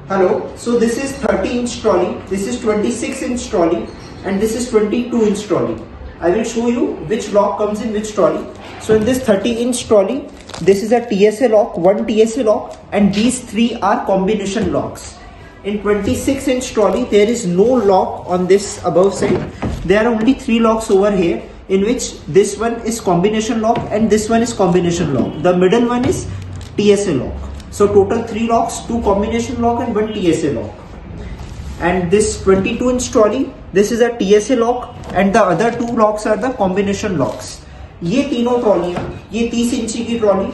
Hello, so this is 30-inch trolley, this is 26-inch trolley, and this is 22-inch trolley. I will show you which lock comes in which trolley. So in this 30-inch trolley, this is a TSA lock, one TSA lock, and these three are combination locks. In 26-inch trolley, there is no lock on this above side. There are only three locks over here, in which this one is combination lock and this one is combination lock. The middle one is TSA lock. So total 3 locks, 2 combination lock and 1 TSA lock. And this 22-inch trolley, this is a TSA lock and the other 2 locks are the combination locks. ये तीनों ट्रॉलियाँ, ये 30 इंची की trolley,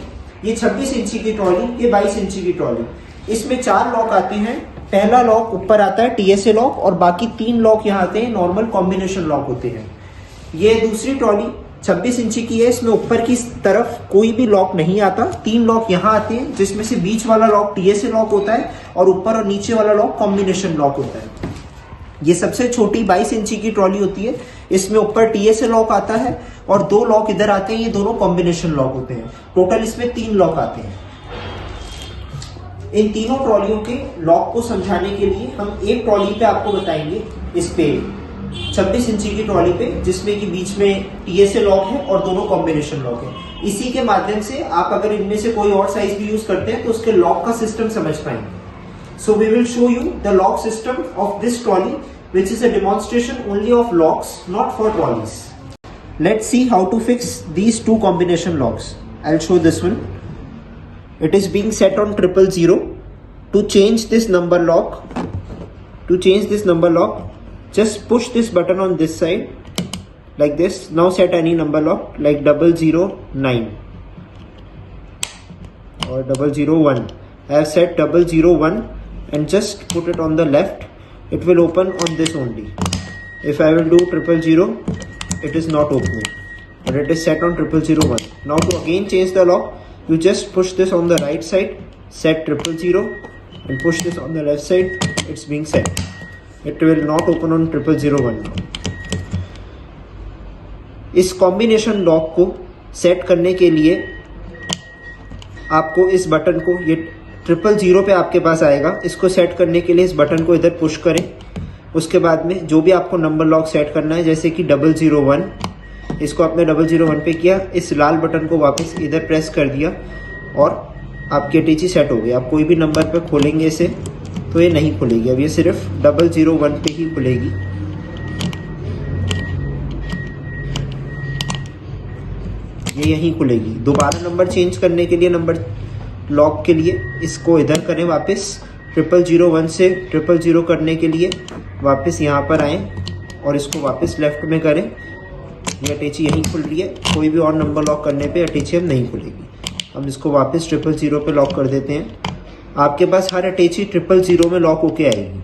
ये 26 इंची की trolley, ये 22 इंची की ट्रॉली. इसमें 4 लॉक आते हैं. पहला लॉक ऊपर आता है TSA लॉक और बाकी 3 लॉक यहाँ आते हैं, नॉर्मल कॉम्बिनेशन लॉक होते हैं. ये दूसरी ट्रॉली 26 इंची की है. इसमें ऊपर की तरफ कोई भी लॉक नहीं आता. 3 लॉक यहाँ आते हैं, जिसमें से बीच वाला लॉक TSA लॉक होता है और ऊपर और नीचे वाला लॉक कॉम्बिनेशन लॉक होता है. ये सबसे छोटी 22 इंची की ट्रॉली होती है. इसमें ऊपर TSA लॉक आता है और 2 लॉक इधर आते हैं. ये दोनों कॉम्बिनेशन लॉक होते हैं. टोटल इसमें 3 लॉक आते हैं. इन तीनों ट्रॉलियों के लॉक को समझाने के लिए हम एक ट्रॉली पे आपको बताएंगे. इस पे 26 इंची की ट्रॉली पे, जिसमें कि बीच में TSA लॉक है और दोनों कॉम्बिनेशन लॉक है. इसी के माध्यम से आप अगर इनमें से कोई और साइज भी यूज करते हैं तो उसके लॉक का सिस्टम समझ पाएंगे. So we will show you the lock system of this trolley, which is a demonstration only of locks, not for trolleys. Let's see how to fix these 2 combination locks. I'll show this one. It is being set on 000. To change this number lock, just push this button on this side like this. Now set any number lock like 009 or 001. I have set 001 and just put it on the left. It will open on this only. If I will do 000, it is not opening, but it is set on 001. Now to again change the lock, you just push this on the right side, set 000 and push this on the left side. It's being set. It will not open on 001 now. इस combination lock को set करने के लिए आपको इस button को, ये 000 पे आपके पास आएगा. इसको सेट करने के लिए इस बटन को इधर पुश करें. उसके बाद में जो भी आपको नंबर लॉक सेट करना है, जैसे कि 001, इसको आपने 001 पे किया. इस लाल बटन को वापस इधर प्रेस कर दिया और आपकी अटैची सेट हो गई. आप कोई भी नंबर पे खोलेंगे इसे तो ये नहीं खुलेगी. अब ये सिर्फ 001 पे ही खुलेगी. ये यहीं खुलेगी. दोबारा नंबर चेंज करने के लिए, नंबर लॉक के लिए, इसको इधर करें वापस. 001 से 000 करने के लिए वापस यहाँ पर आए और इसको वापस लेफ्ट में करें. ये अटैची यहीं खुल रही है. कोई भी और नंबर लॉक करने पे अटैची अब नहीं खुलेगी. हम इसको वापस 000 पे लॉक कर देते हैं. आपके पास हर अटैची 000 में लॉक होके आएगी,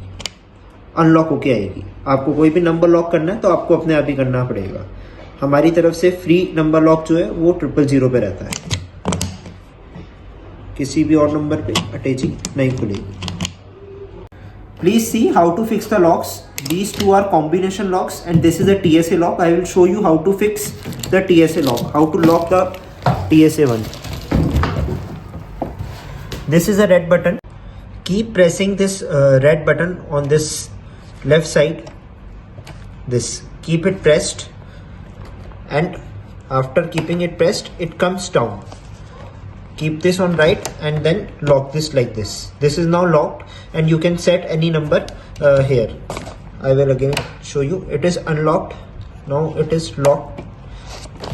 अनलॉक होके आएगी. आपको कोई भी नंबर लॉक करना है तो आपको अपने आप ही करना पड़ेगा. हमारी तरफ से फ्री नंबर लॉक जो है वो 000 पे रहता है. किसी भी और नंबर पे अटैची नहीं खुलेगी. Please see how to fix the locks. These 2 are combination locks and this is a TSA lock. I will show you how to fix the TSA lock, how to lock the TSA one. This is a red button. Keep pressing this red button on this left side. This. Keep it pressed, and after keeping it pressed, it comes down. Keep this on right and then lock this like this. This is now locked and you can set any number here. I will again show you. It is unlocked. Now it is locked.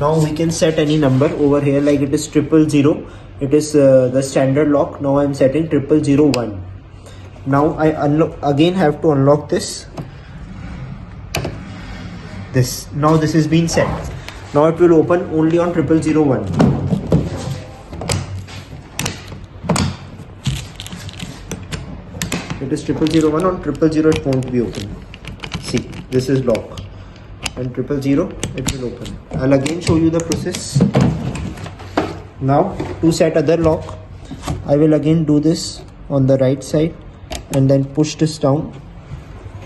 Now we can set any number over here, like it is 000. It is the standard lock. Now I am setting 001. Now I again have to unlock this. Now this is being set. Now it will open only on 001. It is 001. On 000 it won't be open. See, this is lock, and 000 it will open. I'll again show you the process. Now to set other lock, I will again do this on the right side and then push this down.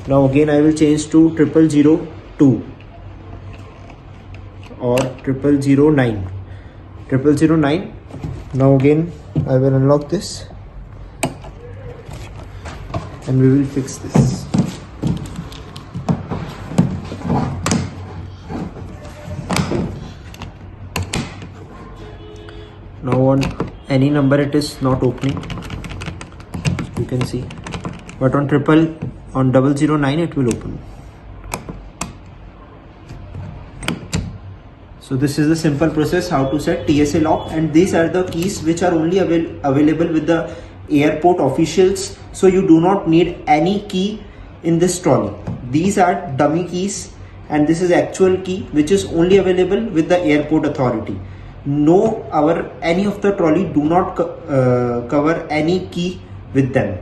Now again I will change to 002 or 009. 009. Now again I will unlock this. and we will fix this. Now on any number it is not opening, you can see, but on 009 it will open. So this is the simple process how to set TSA lock, and these are the keys which are only available with the airport officials. So you do not need any key in this trolley. These are dummy keys and this is actual key which is only available with the airport authority. No, any of the trolley do not cover any key with them.